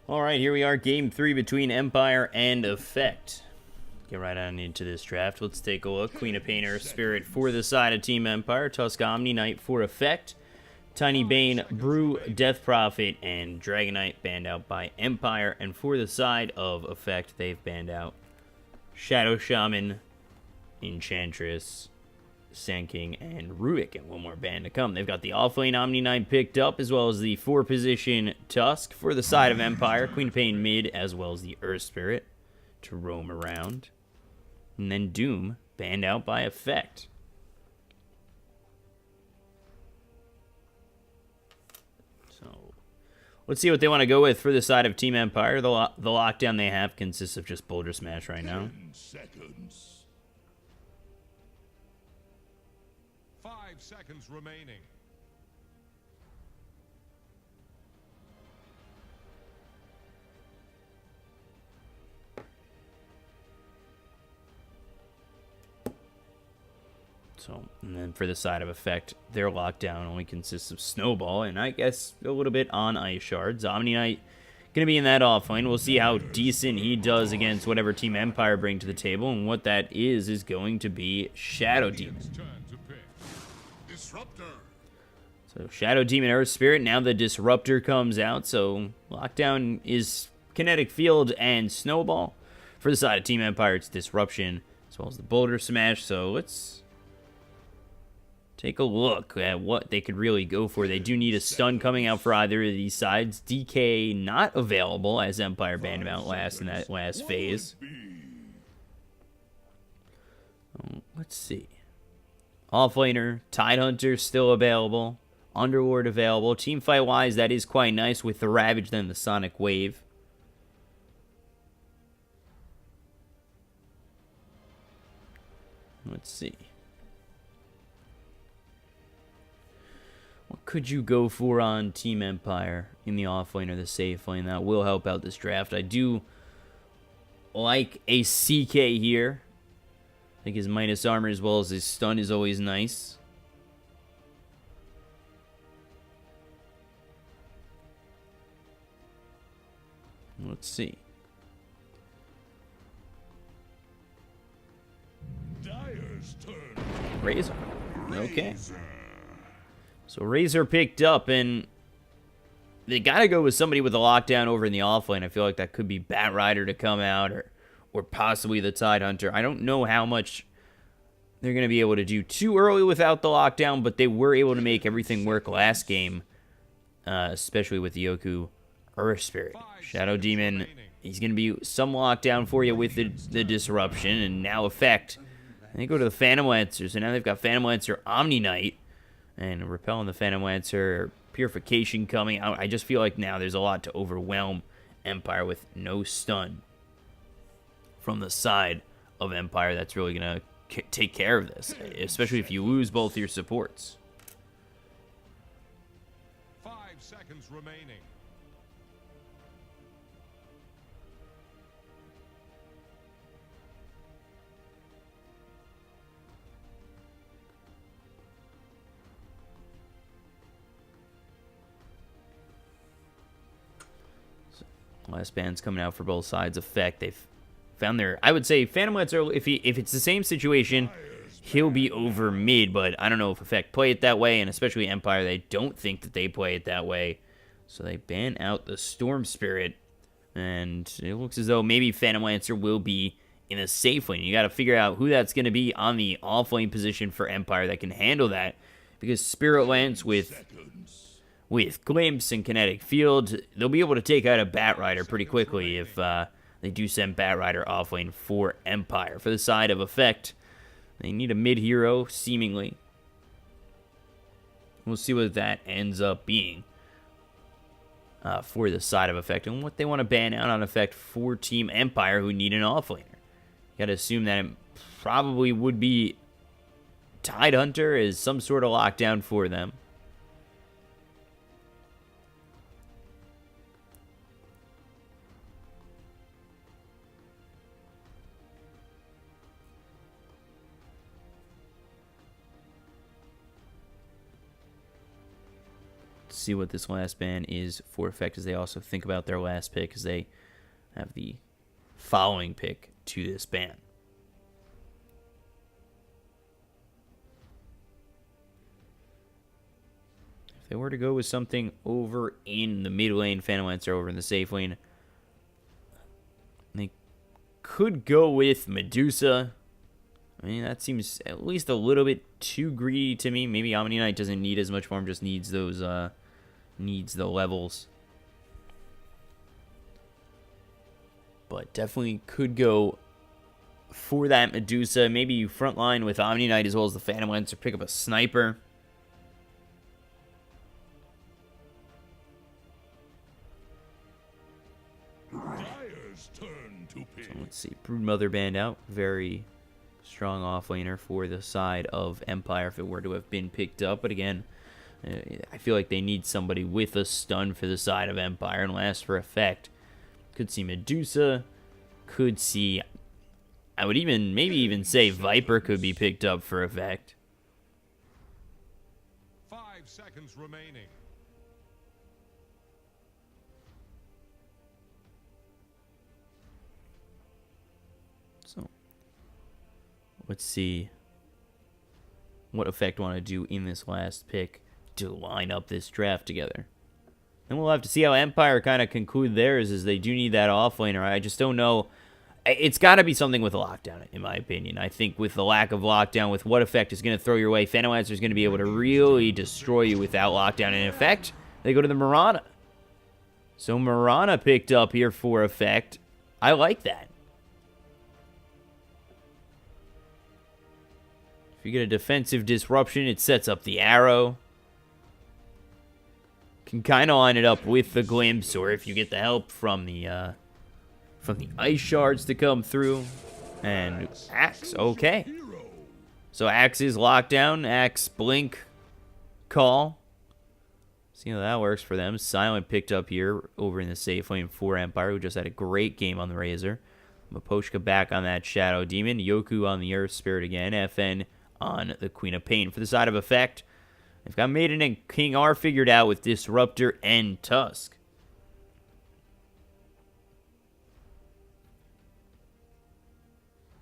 All right, here we are, game 3 between Empire and Effect. Get right on into this draft. Let's take a look. Queen of Painter Spirit for the side of Team Empire. Tusk Omni Knight for Effect. Tiny Bane, Brew, Death Prophet, and Dragonite banned out by Empire. And for the side of Effect, they've banned out Shadow Shaman, Enchantress, Sand King, and Rurik, and one more band to come. They've got the off-lane Omni Knight picked up, as well as the 4-position Tusk for the side of Empire. Queen of Pain mid, as well as the Earth Spirit to roam around. And then Doom, banned out by Effect. So, let's see what they want to go with for the side of Team Empire. The lockdown they have consists of just Boulder Smash right now. 10 seconds. 5 seconds remaining. So, and then for the side of Effect, their lockdown only consists of Snowball, and I guess a little bit on Ice Shards. Omni Knight going to be in that offlane. We'll see how decent he does against whatever Team Empire bring to the table, and what that is going to be Shadow Demon. So Shadow Demon, Earth Spirit, now the Disruptor comes out, so lockdown is Kinetic Field and Snowball. For the side of Team Empire, it's Disruption, as well as the Boulder Smash, so let's take a look at what they could really go for. They do need a stun coming out for either of these sides. DK not available, as Empire banned him out last in that last phase. Let's see. Offlaner, Tidehunter still available. Underlord available. Teamfight-wise, that is quite nice with the Ravage, then the Sonic Wave. Let's see. What could you go for on Team Empire in the offlane or the safe lane? That will help out this draft. I do like a CK here. I think his minus armor as well as his stun is always nice. Let's see. Dyer's turn. Razor. Okay. So Razor picked up, and they got to go with somebody with a lockdown over in the offlane. I feel like that could be Bat Rider to come out, or possibly the Tidehunter. I don't know how much they're going to be able to do too early without the lockdown, but they were able to make everything work last game, especially with the Yoku Earth Spirit. Shadow Demon, he's going to be some lockdown for you with the Disruption, and now Effect. And they go to the Phantom Lancer, so now they've got Phantom Lancer Omni Knight, and Repel and the Phantom Lancer, Purification coming out. I just feel like now there's a lot to overwhelm Empire with no stun from the side of Empire. That's really going to take care of this, especially if you lose both your supports. 5 seconds remaining. Last band's coming out for both sides. Effect, they've found their, I would say Phantom Lancer, if it's the same situation, he'll be over mid, but I don't know if Effect play it that way, and especially Empire, they don't think that they play it that way. So they ban out the Storm Spirit, and it looks as though maybe Phantom Lancer will be in a safe lane. You got to figure out who that's going to be on the off lane position for Empire that can handle that, because Spirit Lance with Glimpse and Kinetic Field, they'll be able to take out a Bat Rider pretty quickly if they do send Bat Rider offlane for Empire. For the side of Effect, they need a mid-hero, seemingly. We'll see what that ends up being for the side of Effect, and what they want to ban out on Effect for Team Empire, who need an offlaner. You gotta assume that it probably would be Tidehunter as some sort of lockdown for them. see what this last ban is for effect as they also think about their last pick as they have the following pick to this ban. If they were to go with something over in the mid lane, Phantom Lancer over in the safe lane, they could go with Medusa. I mean, that seems at least a little bit too greedy to me. Maybe Omni Knight doesn't need as much farm, just needs those, needs the levels. But definitely could go for that Medusa. Maybe you frontline with Omni Knight as well as the Phantom Lancer, pick up a sniper. Dyer's turn to pick. So let's see, Broodmother banned out. Very strong offlaner for the side of Empire if it were to have been picked up. But again, I feel like they need somebody with a stun for the side of Empire. And last for effect, could see Medusa, could see, I would even, maybe even say Viper could be picked up for effect. 5 seconds remaining. So, let's see what effect want to do in this last pick to line up this draft together. And we'll have to see how Empire kind of conclude theirs, as they do need that offlaner. I just don't know. It's got to be something with a lockdown, in my opinion. I think with the lack of lockdown, with what effect is going to throw your way, Phantom Lancer is going to be able to really destroy you without lockdown. In effect, they go to the Mirana. So Mirana picked up here for effect. I like that. If you get a defensive disruption, it sets up the arrow. Can kind of line it up with the glimpse, or if you get the help from the ice shards to come through. And Axe, okay. So Axe is locked down. Axe, blink, call. See how that works for them. Silent picked up here over in the safe lane for Empire, who just had a great game on the Razor. Maposhka back on that Shadow Demon. Yoku on the Earth Spirit again. FN on the Queen of Pain. For the side of effect, they've got Maiden and King R figured out with Disruptor and Tusk.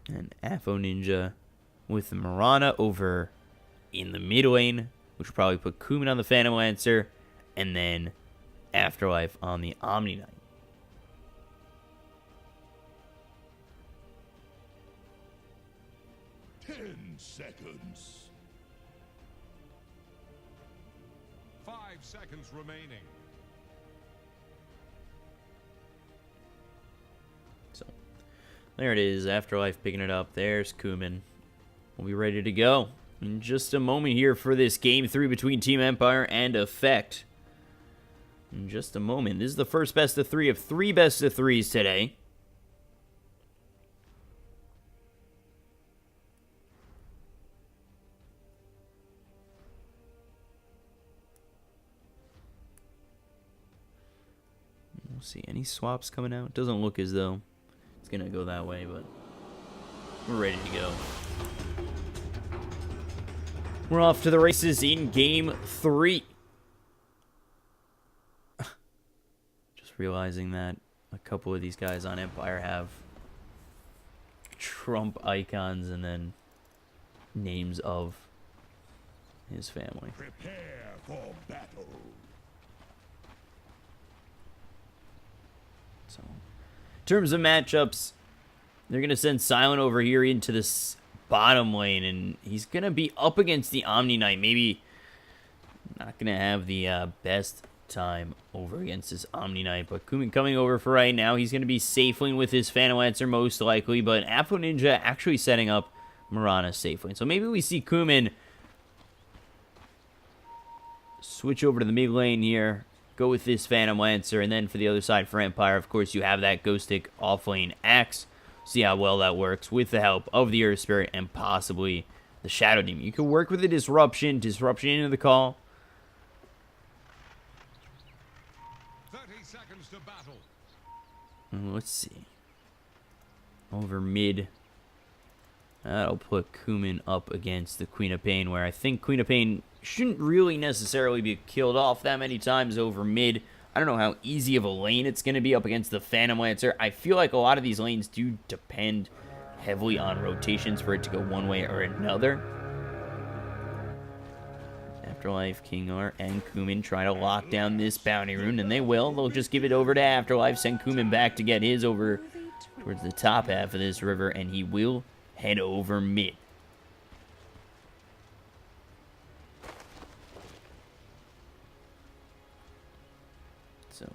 And Afo Ninja with the Mirana over in the mid lane, which will probably put Kumin on the Phantom Lancer, and then Afterlife on the Omni Knight. Seconds. 5 seconds remaining. So, there it is. Afterlife picking it up. There's Kumin. We'll be ready to go in just a moment here for this Game 3 between Team Empire and Effect. In just a moment. This is the first best of 3 of 3 best of 3s today. We'll see. Any swaps coming out? Doesn't look as though it's going to go that way, but we're ready to go. We're off to the races in Game 3. Just realizing that a couple of these guys on Empire have Trump icons and then names of his family. Prepare for battle. So, in terms of matchups, they're going to send Silent over here into this bottom lane, and he's going to be up against the Omni Knight. Maybe not going to have the best time over against this Omni Knight, but Kumin coming over for right now. He's going to be safe lane with his Phantom Lancer most likely, but Afo Ninja actually setting up Mirana safe lane. So maybe we see Kumin switch over to the mid lane here, go with this Phantom Lancer, and then for the other side for Empire, of course, you have that Ghost Stick off-lane Axe. See how well that works with the help of the Earth Spirit and possibly the Shadow Demon. You can work with the Disruption into the call. 30 seconds to battle. Let's see. Over mid, That'll put Kumin up against the Queen of Pain, where I think Queen of Pain shouldn't really necessarily be killed off that many times over mid. I don't know how easy of a lane it's going to be up against the Phantom Lancer. I feel like a lot of these lanes do depend heavily on rotations for it to go one way or another. Afterlife, King R, and Kumin try to lock down this bounty rune, and they will. They'll just give it over to Afterlife, send Kumin back to get his over towards the top half of this river, and he will head over mid. So,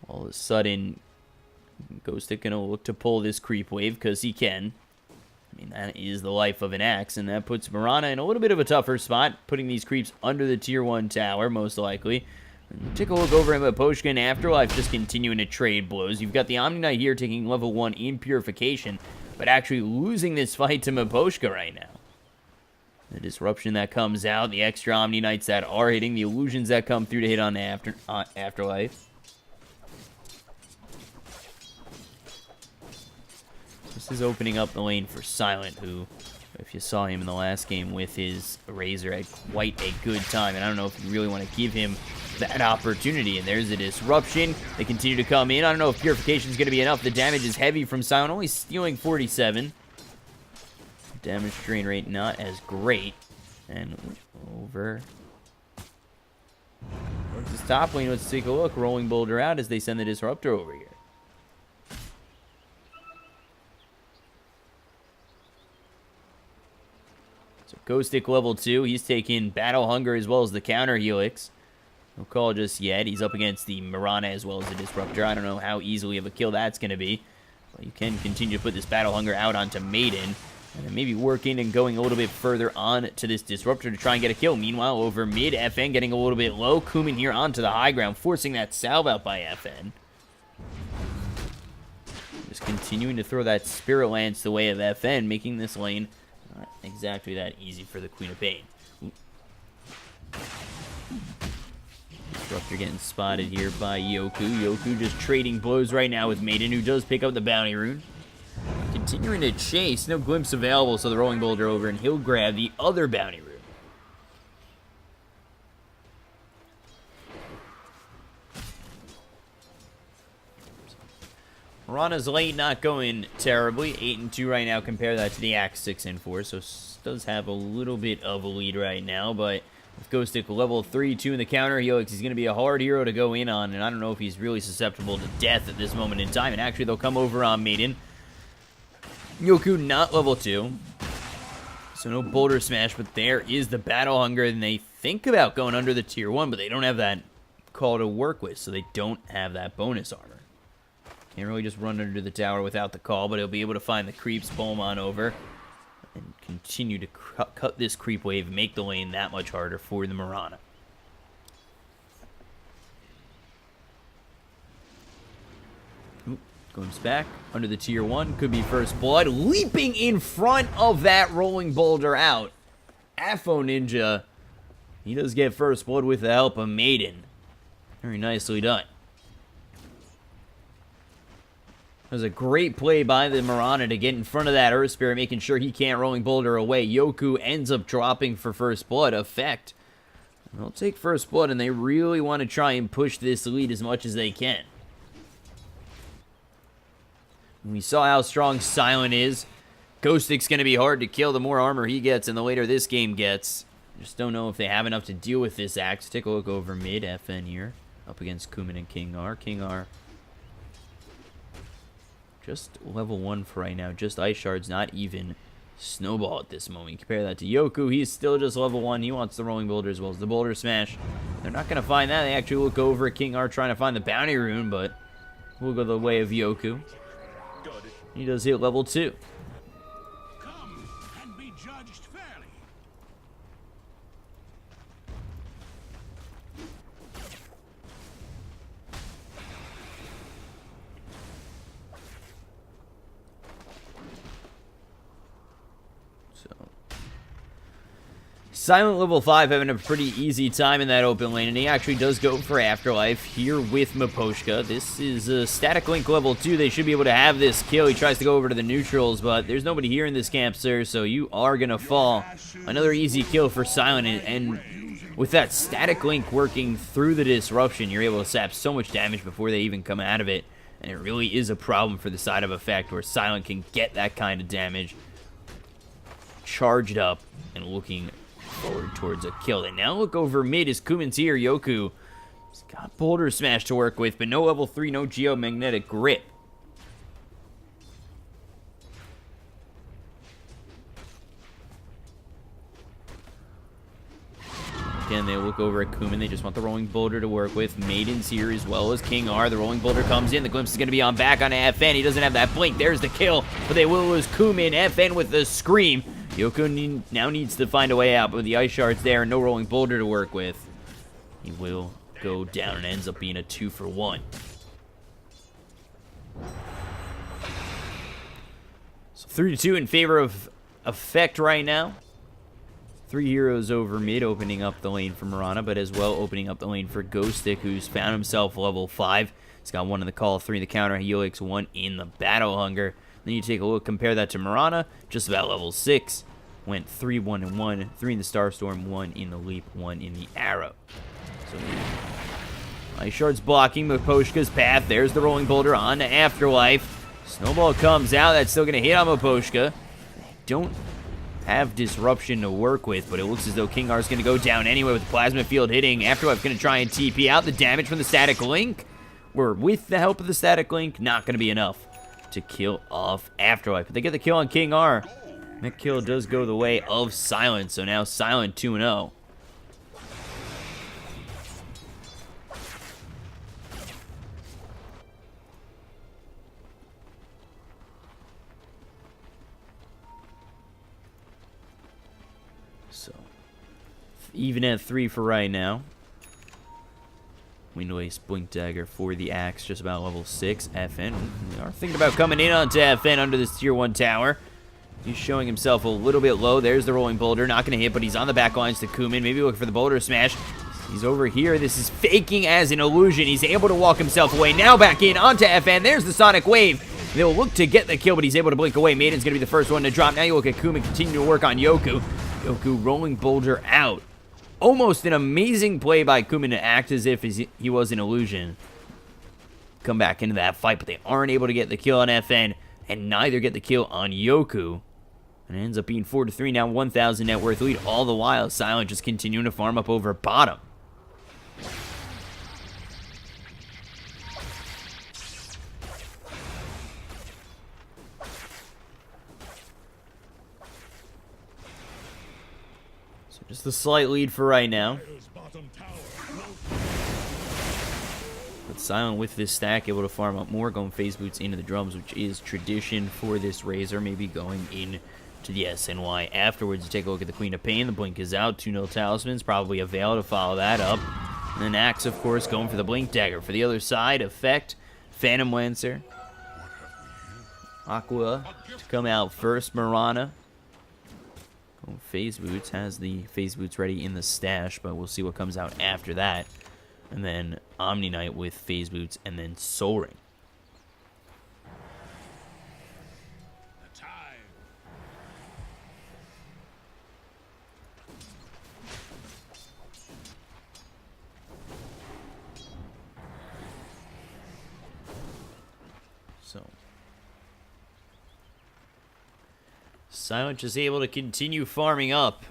all of a sudden, Ghostic gonna look to pull this creep wave because he can. I mean, that is the life of an axe, and that puts Marana in a little bit of a tougher spot, putting these creeps under the tier 1 tower, most likely. And take a look over at Maposhka and Afterlife just continuing to trade blows. You've got the Omni Knight here taking level 1 in Purification, but actually losing this fight to Maposhka right now. The disruption that comes out, the extra Omni Knights that are hitting, the illusions that come through to hit on Afterlife. This is opening up the lane for Silent, who, if you saw him in the last game with his Razor, had quite a good time. And I don't know if you really want to give him that opportunity. And there's a disruption. They continue to come in. I don't know if Purification is going to be enough. The damage is heavy from Silent, only stealing 47. Damage drain rate not as great. And over. Towards this top lane, let's take a look. Rolling Boulder out as they send the Disruptor over here. So Ghostic level 2. He's taking Battle Hunger as well as the counter Helix. No call just yet. He's up against the Marana as well as the Disruptor. I don't know how easily of a kill that's going to be. But you can continue to put this Battle Hunger out onto Maiden. And then maybe working and going a little bit further on to this Disruptor to try and get a kill. Meanwhile, over mid, FN getting a little bit low. Kumin here onto the high ground, forcing that salve out by FN. Just continuing to throw that Spirit Lance the way of FN, making this lane not exactly that easy for the Queen of Pain. Disruptor getting spotted here by Yoku. Yoku just trading blows right now with Maiden, who does pick up the bounty rune. Continuing to chase, no glimpse available, so the Rolling Boulder over, and he'll grab the other bounty rune. Marana's late, not going terribly. 8-2 right now. Compare that to the Axe 6-4, so does have a little bit of a lead right now, but with Ghostic level 3-2 in the counter Helix, he's going to be a hard hero to go in on, and I don't know if he's really susceptible to death at this moment in time, and actually they'll come over on Maiden. Yoku not level 2, so no Boulder Smash, but there is the Battle Hunger, and they think about going under the tier 1, but they don't have that call to work with, so they don't have that bonus armor. Can't really just run under the tower without the call, but he'll be able to find the creeps, pull them on over, and continue to cut this creep wave and make the lane that much harder for the Marana. Goes back under the tier 1, could be first blood, leaping in front of that Rolling Boulder out. Afo Ninja, he does get first blood with the help of Maiden. Very nicely done. That was a great play by the Marana to get in front of that Earth Spirit, making sure he can't Rolling Boulder away. Yoku ends up dropping for first blood. Effect. They'll take first blood, and they really want to try and push this lead as much as they can. We saw how strong Silent is. Ghostic's going to be hard to kill the more armor he gets and the later this game gets. Just don't know if they have enough to deal with this axe. Take a look over mid. FN here. Up against Kumin and King R. King R just level 1 for right now. Just Ice Shards, not even Snowball at this moment. Compare that to Yoku. He's still just level 1. He wants the Rolling Boulder as well as the Boulder Smash. They're not going to find that. They actually look over at King R trying to find the bounty rune, but we'll go the way of Yoku. He does hit level 2. Come and be judged fairly. Silent level 5 having a pretty easy time in that open lane, and he actually does go for Afterlife here with Miposhka. This is a Static Link level 2. They should be able to have this kill. He tries to go over to the neutrals, but there's nobody here in this camp, sir, so you are going to fall. Another easy kill for Silent, and with that Static Link working through the disruption, you're able to sap so much damage before they even come out of it, and it really is a problem for the side of Effect where Silent can get that kind of damage charged up and looking forward towards a kill. And now look over mid as Kumin's here. Yoku has got Boulder Smash to work with, but no level 3, no Geomagnetic Grip. Again, they look over at Kumin. They just want the Rolling Boulder to work with. Maiden's here as well as King R. The Rolling Boulder comes in. The Glimpse is going to be on back on FN. He doesn't have that blink. There's the kill, but they will lose Kumin. FN with the Scream. Yoku now needs to find a way out, but with the Ice Shards there and no Rolling Boulder to work with, he will go down and ends up being a 2-for-1. So 3-2 in favor of Effect right now. 3 heroes over mid, opening up the lane for Mirana, but as well opening up the lane for Ghostic, who's found himself level 5. He's got 1 in the call, 3 in the counter, Helix, 1 in the Battle Hunger. Then you take a look, compare that to Mirana, just about level 6. Went 3, 1, and 1, 3 in the Starstorm, 1 in the Leap, 1 in the Arrow. So Ice Shard's blocking Miposhka's path. There's the Rolling Boulder on to Afterlife. Snowball comes out. That's still going to hit on Miposhka. They don't have disruption to work with, but it looks as though King R is going to go down anyway with the Plasma Field hitting. Afterlife going to try and TP out. The damage from the Static Link, or with the help of the Static Link, not going to be enough to kill off Afterlife. But they get the kill on King R. That kill does go the way of Silent, so now Silent 2-0. So, even at 3 for right now. Windwaste Blink Dagger for the Axe, just about level 6. FN, we are thinking about coming in onto FN under this tier 1 tower. He's showing himself a little bit low. There's the Rolling Boulder, not going to hit, but he's on the back lines to Kumin. Maybe looking for the Boulder Smash. He's over here. This is faking as an illusion. He's able to walk himself away. Now back in onto FN. There's the Sonic Wave. They'll look to get the kill, but he's able to blink away. Maiden's going to be the first one to drop. Now you look at Kumin continue to work on Yoku. Yoku Rolling Boulder out. Almost an amazing play by Kumin to act as if he was an illusion. Come back into that fight, but they aren't able to get the kill on FN, and neither get the kill on Yoku. And it ends up being 4-3 now, 1,000 net worth lead. All the while, Silent just continuing to farm up over bottom. So just a slight lead for right now. But Silent with this stack, able to farm up more, going Phase Boots into the drums, which is tradition for this Razor, maybe going in to the SNY afterwards. Take a look at the Queen of Pain. The blink is out. 2-0 Talismans. Probably a Veil to follow that up. And then Axe, of course, going for the Blink Dagger. For the other side, Effect, Phantom Lancer, Aqua to come out first. Mirana. Phase Boots has the Phase Boots ready in the stash, but we'll see what comes out after that. And then Omni Knight with Phase Boots, and then Soul Ring. So Silent just able to continue farming up.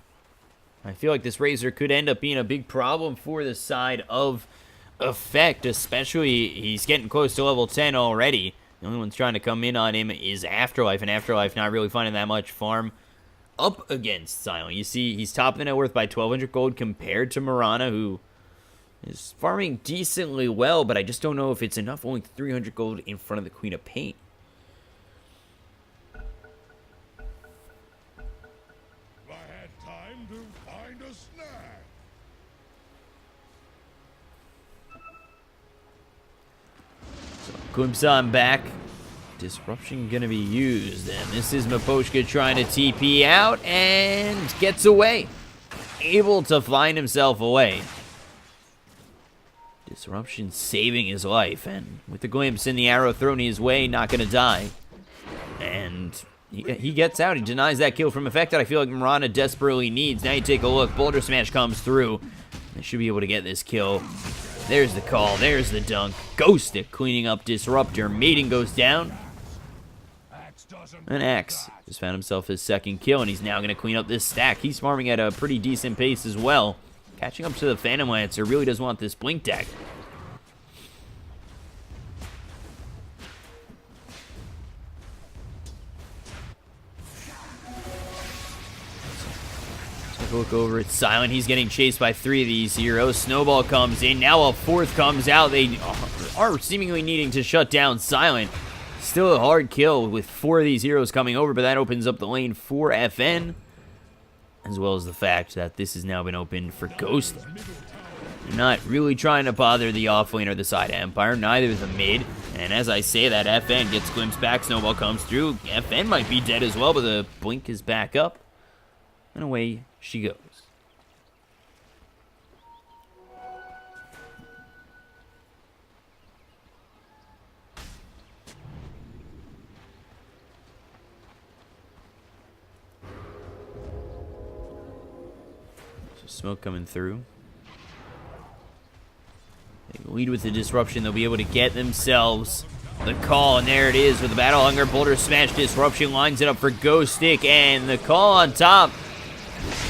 I feel like this Razor could end up being a big problem for the side of Effect, especially he's getting close to level 10 already. The only one's trying to come in on him is Afterlife, and Afterlife not really finding that much farm up against Silent. You see, he's top of the net worth by 1,200 gold compared to Mirana, who is farming decently well, but I just don't know if it's enough. Only 300 gold in front of the Queen of Pain. I had time to find a snack. So Kumsan back. Disruption going to be used, and this is Miposhka trying to TP out and gets away. able to find himself away. Disruption saving his life, and with the glimpse and the arrow thrown his way, not going to die. And he gets out. He denies that kill from Affected. I feel like Mirana desperately needs. Now you take a look. Boulder Smash comes through. They should be able to get this kill. There's the call. There's the dunk. Ghostic cleaning up Disruptor. Maiden goes down. And Axe just found himself his second kill, and he's now going to clean up this stack. He's farming at a pretty decent pace as well. Catching up to the Phantom Lancer. Really does want this Blink Dagger. Look over at Silent. He's getting chased by 3 of these heroes. Snowball comes in. Now a 4th comes out. They are seemingly needing to shut down Silent. Still a hard kill with 4 of these heroes coming over, but that opens up the lane for FN, as well as the fact that this has now been opened for Ghosting. They're not really trying to bother the off lane or the side of Empire, neither the mid. And as I say that, FN gets glimpsed back. Snowball comes through. FN might be dead as well, but the blink is back up. And away she goes. Smoke coming through. They lead with the disruption. They'll be able to get themselves the call, and there it is with the Battle Hunger. Boulder Smash disruption lines it up for Ghostic, and the call on top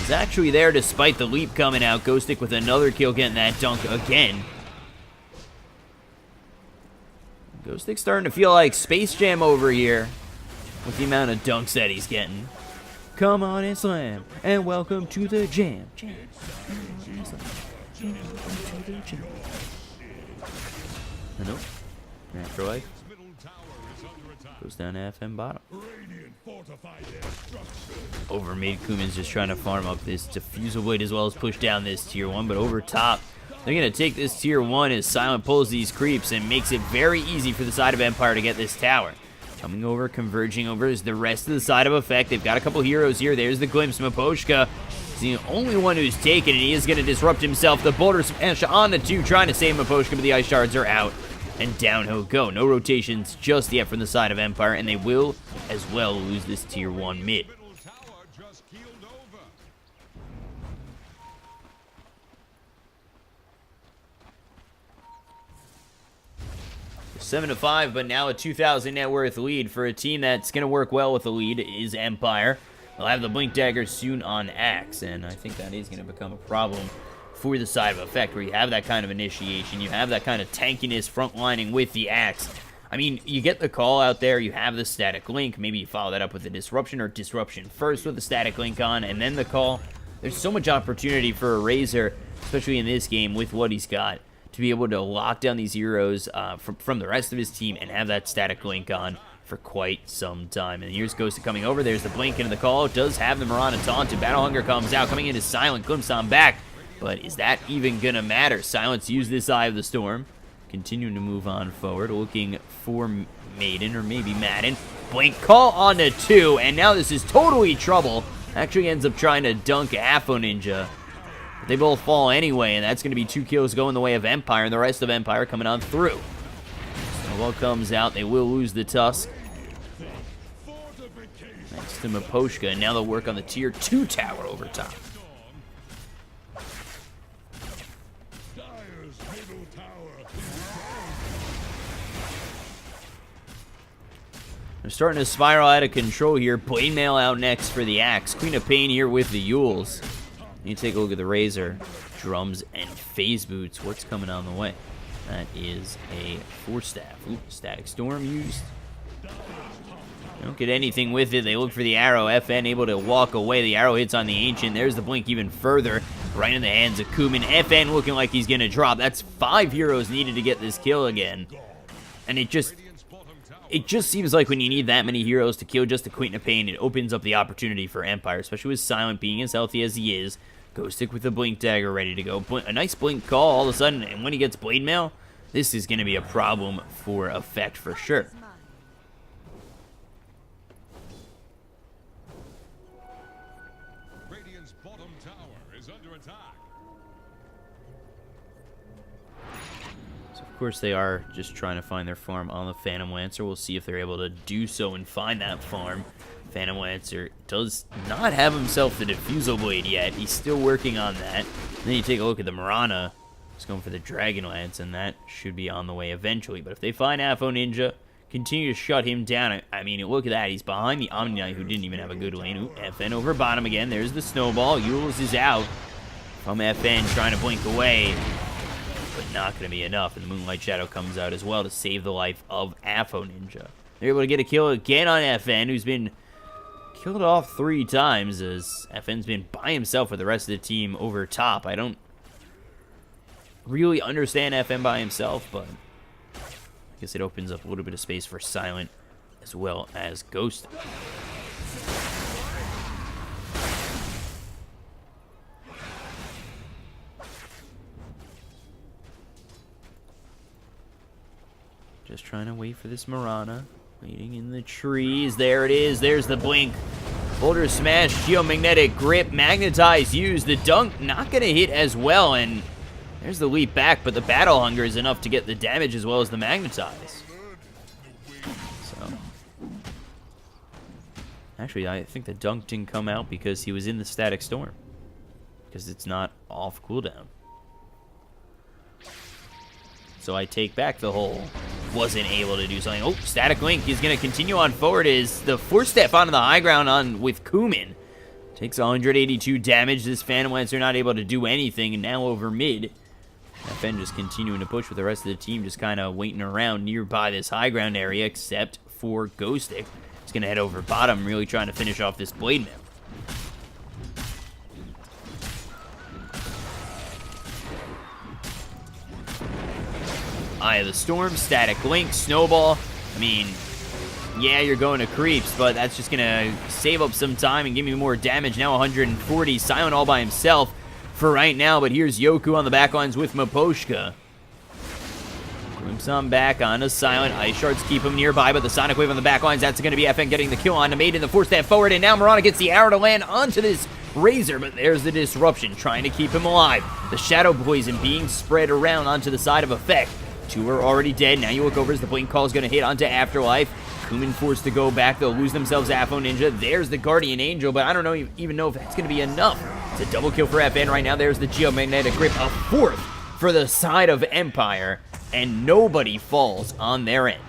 is actually there despite the leap coming out. Ghostic with another kill, getting that dunk again. Ghostic's starting to feel like Space Jam over here with the amount of dunks that he's getting. Come on and slam, and welcome to the jam. Jam. Nope. Natural life. Goes down to FM bottom. Over mid, Kuman's just trying to farm up this Diffusal Blade as well as push down this tier 1. But over top, they're going to take this tier 1 as Silent pulls these creeps and makes it very easy for the side of Empire to get this tower. Coming over, converging over is the rest of the side of Effect. They've got a couple heroes here. There's the glimpse. Miposhka is the only one who's taken, and he is going to disrupt himself. The Boulder Smash on the 2, trying to save Miposhka, but the Ice Shards are out. And down he'll go. No rotations just yet from the side of Empire, and they will as well lose this tier 1 mid. So 7-5, but now a 2,000 net worth lead for a team that's going to work well with the lead is Empire. They'll have the Blink Dagger soon on Axe, and I think that is going to become a problem for the side of Effect, where you have that kind of initiation, you have that kind of tankiness frontlining with the Axe. I mean, you get the call out there, you have the static link, maybe you follow that up with a disruption, or disruption first with the static link on, and then the call. There's so much opportunity for a Razor, especially in this game with what he's got, to be able to lock down these heroes from the rest of his team and have that static link on for quite some time. And here's Ghost coming over, there's the blink into the call, it does have the Mirana taunted, Battle Hunger comes out, coming into Silent, glimpse on back. But is that even going to matter? Silence used this Eye of the Storm. Continuing to move on forward. Looking for Maiden or maybe Madden. Blink call on the 2. And now this is totally trouble. Actually ends up trying to dunk Afo Ninja. But they both fall anyway. And that's going to be 2 kills going the way of Empire. And the rest of Empire coming on through. Snowball comes out. They will lose the Tusk. Next to Miposhka. And now they'll work on the tier 2 tower over top. They're starting to spiral out of control here. Blade Mail out next for the Axe. Queen of Pain here with the Yules. You take a look at the Razor. Drums and Phase Boots. What's coming on the way? That is a 4-staff. Ooh, Static Storm used. They don't get anything with it. They look for the arrow. FN able to walk away. The arrow hits on the Ancient. There's the blink even further. Right in the hands of Kuman. FN looking like he's going to drop. That's 5 heroes needed to get this kill again. And it just seems like when you need that many heroes to kill just the Queen of Pain, it opens up the opportunity for Empire, especially with Silent being as healthy as he is. Ghostic with the Blink Dagger ready to go. A nice blink call all of a sudden, and when he gets Blade Mail, this is going to be a problem for Effect for sure. course, they are just trying to find their farm on the Phantom Lancer. We'll see if they're able to do so and find that farm. Phantom Lancer does not have himself the Diffusal Blade yet. He's still working on that. And then you take a look at the Marana. He's going for the Dragon Lance, and that should be on the way eventually. But if they find Afo Ninja, continue to shut him down. I mean, look at that. He's behind the Omni Knight, who didn't even have a good lane. Ooh, FN over bottom again. There's the snowball. Yules is out from FN, trying to blink away, but not going to be enough. And the Moonlight Shadow comes out as well to save the life of Afo Ninja. They're able to get a kill again on FN, who's been killed off 3 times, as FN's been by himself with the rest of the team over top. I don't really understand FN by himself, but I guess it opens up a little bit of space for Silent as well as Ghost. Just trying to wait for this Marana. Waiting in the trees. There it is. There's the blink. Boulder Smash, Geomagnetic Grip, Magnetize used. The dunk not going to hit as well, and there's the leap back, but the Battle Hunger is enough to get the damage as well as the Magnetize. So, actually, I think the dunk didn't come out because he was in the Static Storm, because it's not off cooldown. So I take back the whole wasn't able to do something. Oh, Static Link is going to continue on forward. Is the 4-step onto the high ground on with Kumin. Takes 182 damage. This Phantom Lancer not able to do anything, and now over mid. FN just continuing to push with the rest of the team, just kind of waiting around nearby this high ground area, except for Ghostic. He's going to head over bottom, really trying to finish off this Blade Mail. Eye of the Storm, Static Link, Snowball. I mean, yeah, you're going to creeps, but that's just going to save up some time and give me more damage. Now 140, Silent all by himself for right now, but here's Yoku on the backlines with Maposhka. Glimpse on back onto Silent. Ice Shards keep him nearby, but the Sonic Wave on the backlines, that's going to be FN getting the kill on the Maiden, the 4-step forward, and now Marana gets the arrow to land onto this Razor, but there's the disruption, trying to keep him alive. The Shadow Poison being spread around onto the side of Effect. 2 are already dead. Now you look over as the Blink Call is going to hit onto Afterlife. Kumin forced to go back. They'll lose themselves Afo Ninja. There's the Guardian Angel, but I don't even know if that's going to be enough. It's a double kill for FN right now. There's the Geomagnetic Grip. A 4th for the side of Empire, and nobody falls on their end.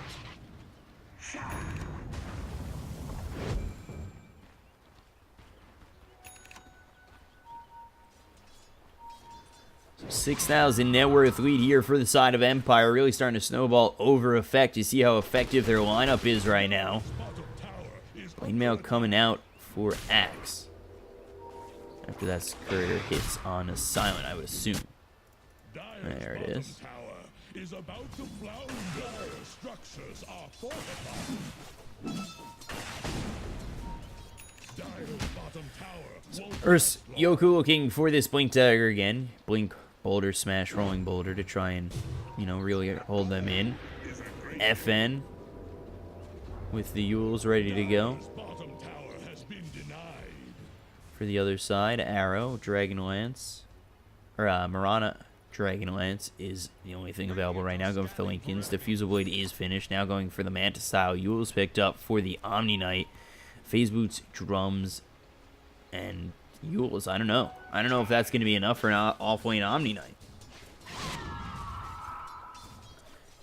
6,000 net worth lead here for the side of Empire. Really starting to snowball over Effect. You see how effective their lineup is right now. Blade Mail coming out for Axe. After that courier hits on a Silent, I would assume. There it is. Yoku looking for this Blink Dagger again. Blink, Boulder, Smash, Rolling Boulder to try and, you know, really hold them in. FN with the Yules ready to go. For the other side, Arrow, Dragon Lance, or Marana, Dragon Lance is the only thing available right now. Going for the Lincolns. Diffusal Blade is finished. Now going for the Manta style. Yules picked up for the Omni Knight. Phase Boots, Drums, and Yules. I don't know. I don't know if that's going to be enough for an off-lane Omni Knight.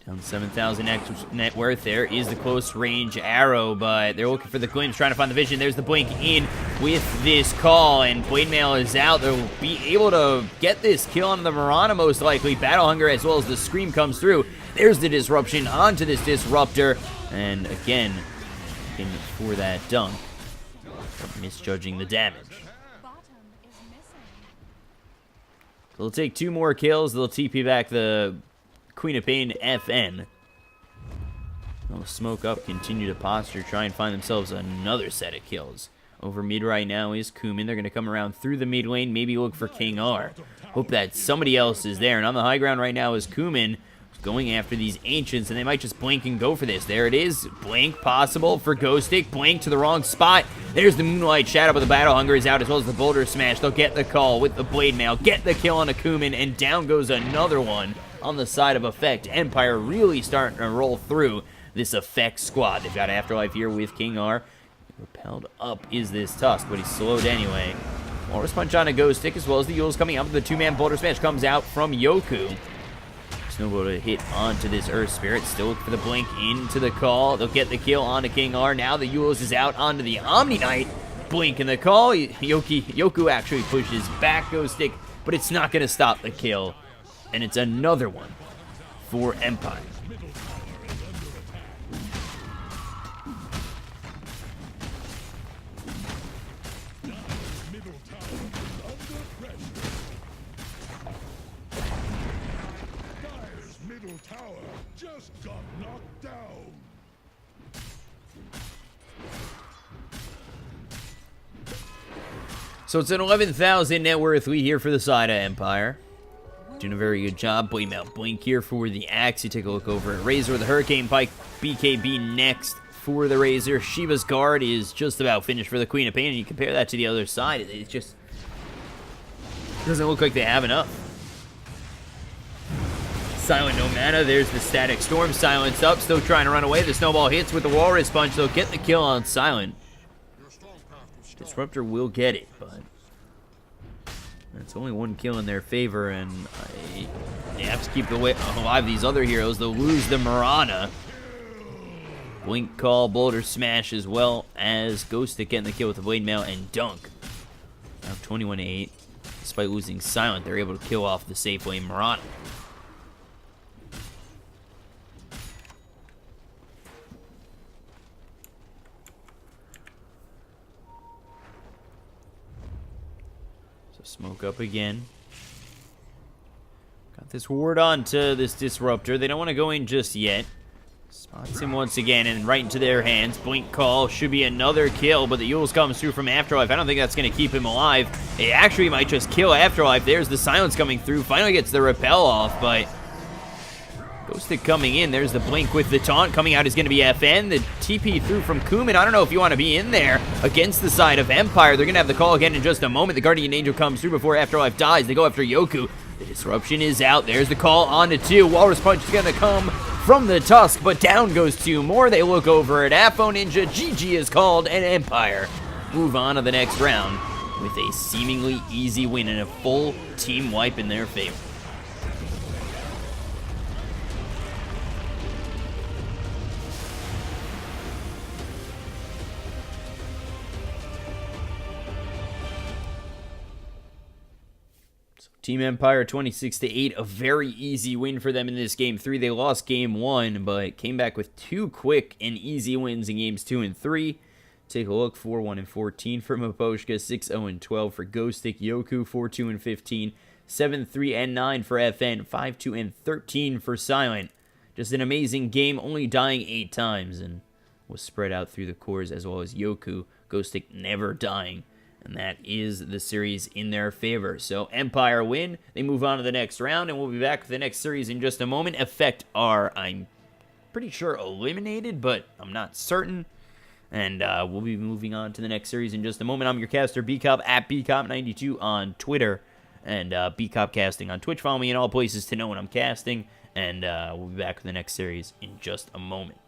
Down 7,000 net worth. There is the close range arrow, but they're looking for the glimpse, trying to find the vision. There's the blink in with this call, and Blade Mail is out. They'll be able to get this kill on the Marana most likely. Battle Hunger as well as the Scream comes through. There's the disruption onto this Disruptor, and again, looking for that dunk. Misjudging the damage. They'll take 2 more kills. They'll TP back the Queen of Pain FN. They'll smoke up, continue to posture, try and find themselves another set of kills. Over mid right now is Kumin. They're going to come around through the mid lane, maybe look for King R. Hope that somebody else is there. And on the high ground right now is Kumin, going after these Ancients, and they might just blink and go for this. There it is. Blink possible for Ghostic. Blink to the wrong spot. There's the Moonlight Shadow, but the Battle Hunger is out as well as the Boulder Smash. They'll get the call with the Blade Mail, get the kill on a Kumin, and down goes another one on the side of Effect. Empire really starting to roll through this Effect squad. They've got Afterlife here with King R. Repelled up is this Tusk, but he's slowed anyway. Walrus Punch on a Ghost Stick, as well as the Yules coming up. The two-man Boulder Smash comes out from Yoku. Snowball to hit onto this Earth Spirit. Still look for the blink into the call. They'll get the kill onto King R. Now the Yules is out onto the Omni Knight. Blink in the call. Yoku actually pushes back Ghost Stick, but it's not going to stop the kill. And it's another one for Empire. Just got knocked down. So it's an 11,000 net worth lead here for the side of Empire. Doing a very good job. Blame out Blink here for the Axe. You take a look over at Razor with the Hurricane Pike. BKB next for the Razor. Shiva's Guard is just about finished for the Queen of Pain. And you compare that to the other side, it just doesn't look like they have enough. Silent no mana. There's the Static Storm. Silence up. Still trying to run away. The Snowball hits with the Walrus Punch. They'll get the kill on Silent. Disruptor will get it, but it's only one kill in their favor, and they have to keep alive these other heroes. They'll lose the Marana. Blink Call, Boulder Smash, as well as Ghost Stick getting the kill with the Blade Mail and Dunk. Now 21-8. Despite losing Silent, they're able to kill off the safe lane Marana. Smoke up again. Got this ward onto this Disruptor. They don't want to go in just yet. Spots him once again and right into their hands. Blink Call should be another kill, but the Yules comes through from Afterlife. I don't think that's going to keep him alive. It actually might just kill Afterlife. There's the Silence coming through. Finally gets the Repel off, but Ghost Stick coming in. There's the Blink with the taunt. Coming out is going to be FN. The TP through from Kuman. I don't know if you want to be in there against the side of Empire. They're going to have the call again in just a moment. The Guardian Angel comes through before Afterlife dies. They go after Yoku. The Disruption is out. There's the call on to 2. Walrus Punch is going to come from the Tusk, but down goes 2 more. They look over at Afo Ninja. GG is called, and Empire move on to the next round with a seemingly easy win and a full team wipe in their favor. Team Empire 26-8, a very easy win for them in this game 3. They lost game 1, but came back with 2 quick and easy wins in games 2 and 3. Take a look: 4-1-14 for Maposhka, 6-0-12 for Ghost Stick, Yoku 4-2-15, 7-3-9 for FN, 5-2-13 for Silent. Just an amazing game, only dying 8 times, and was spread out through the cores, as well as Yoku. Ghost Stick never dying. And that is the series in their favor. So Empire win. They move on to the next round, and we'll be back with the next series in just a moment. Effect are, I'm pretty sure, eliminated, but I'm not certain. And we'll be moving on to the next series in just a moment. I'm your caster, BCop, at BCop92 on Twitter, and BCop Casting on Twitch. Follow me in all places to know when I'm casting, and we'll be back with the next series in just a moment.